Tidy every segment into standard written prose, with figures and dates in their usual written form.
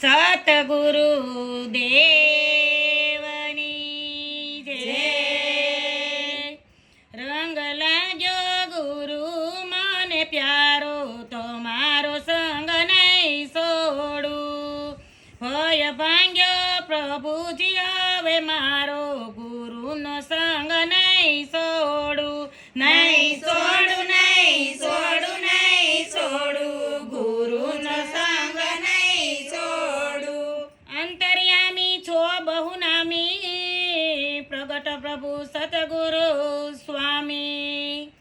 સતગુરુ દેવની જય. રંગ લાગ્યો ગુરુ મને પ્યારો, તમારો સંગ નહીં છોડું. ભય ભાંગ્યો પ્રભુજી હવે મારો, ગુરુનો સંગ નહીં છોડું. નહીં છોડું, નહીં છોડું, નહીં છોડું, ગુરુનો સંગ નહીં છોડું. અંતર્યામી છો બહુ નામી, પ્રગટ પ્રભુ સતગુરુ સ્વામી.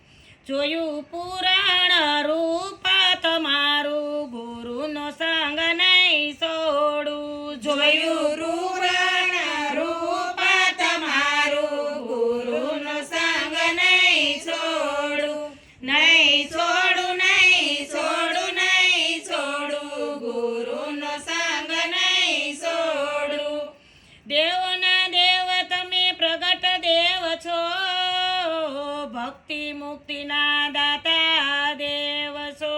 જોયું પુરાણ રૂપ તમારું, ગુરુનો સંગ નહીં છોડું. જોયું પુરાણ રૂપ તમારું, ગુરુનો સંગ નહીં છોડું. નહીં છોડું, નહીં છોડું, નહીં છોડું, ગુરુનો સંગ નહીં છોડું. દેવોના દેવ તમે પ્રગટ દેવ છો, ભક્તિ મુક્તિના દાતા દેવ છો.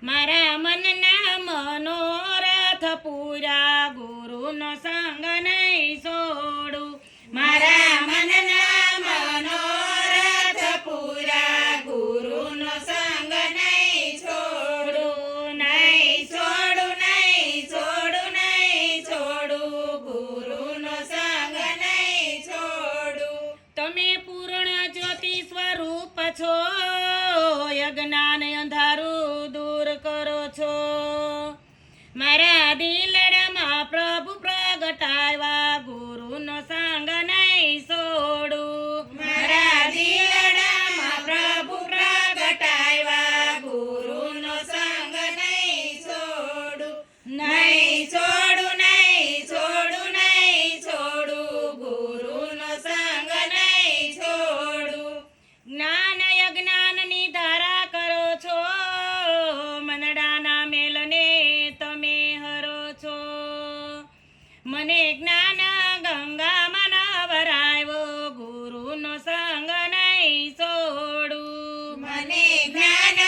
મારા મનના મનોરથ પૂરા, ગુરુનો સંગ નહીં છોડું. મારા મનના મનોરથ પૂરા, ગુરુનો સંગ નહીં છોડું. નહીં છોડું, નહીં છોડું, નહીં છોડું, ગુરુનો સંગ નહીં છોડું. તમે પૂર્ણ જ્યોતિ સ્વરૂપ છો, અજ્ઞાન અંધારું દૂર કરો છો. મારા દિલડામાં પ્રભુ પ્રગટાવ્યા, ગુરુનો સંગ નહીં છોડું. મારા દિલડામાં પ્રભુ પ્રગટાવ્યા, ગુરુનો સંગ નહીં છોડું. નહીં છોડું, નહીં છોડું, નહીં છોડું, ગુરુનો સંગ નહીં છોડું. જ્ઞાન અજ્ઞાનની ધારા કરો છો, મનડાના મેલને તમે હરો છો. મને જ્ઞાન ગંગામાં નવરાવ્યો, ગુરુનો સંગ નહીં છોડું. મને જ્ઞાન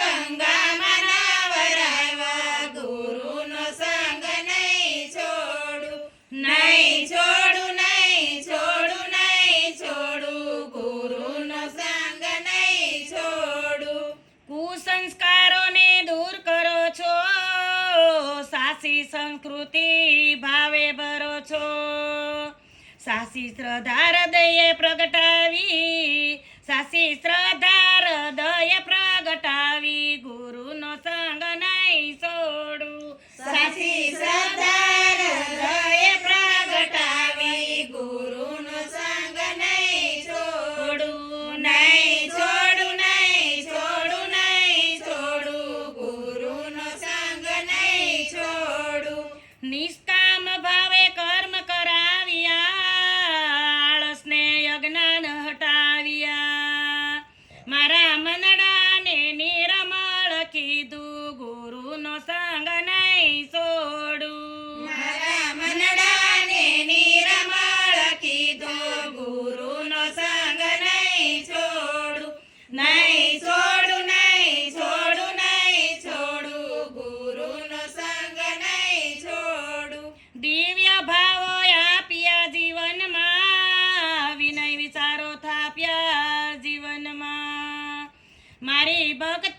ગંગામાં નવરાવ્યો, ગુરુનો સંગ નહીં છોડું. નહીં છોડું, નહીં છોડું, નહીં છોડું, ગુરુનો સંગ નહીં છોડું. કુસંસ્કારોને દૂર કરો છો, સાસી સંસ્કૃતિ ભાવે ભરો છો. સાસી શ્રદ્ધા હૃદયે પ્રગટાવી, સાસી શ્રદ્ધા હૃદયે પ્રગટાવી, ગુરુનો સંગ નહીં છોડું. સાસી શ્રદ્ધા હૃદયે પ્રગટાવી, ગુરુનો સંગ નહીં છોડું. નહીં છોડું, નહીં છોડું, નહીં છોડું, ગુરુનો સંગ નહીં છોડું. નિષ્કામ ભાવે કર્મ કરાવ્યા, આળસને અજ્ઞાન હટાવ્યા. મારા મનડાને નિર્મળ કીધું, ગુરુનો સંગ નહીં છોડું. મારા મનડાને નિર્મળ કીધું, ગુરુનો સંગ નહીં છોડું. નહીં છોડું, નહીં છોડું, નહીં છોડું, ગુરુનો સંગ નહીં છોડું. દિવ્ય ભાવો આપ્યા જીવનમાં, વિનય વિચારો થાપ્યા જીવનમાં. મારી ભક્તિ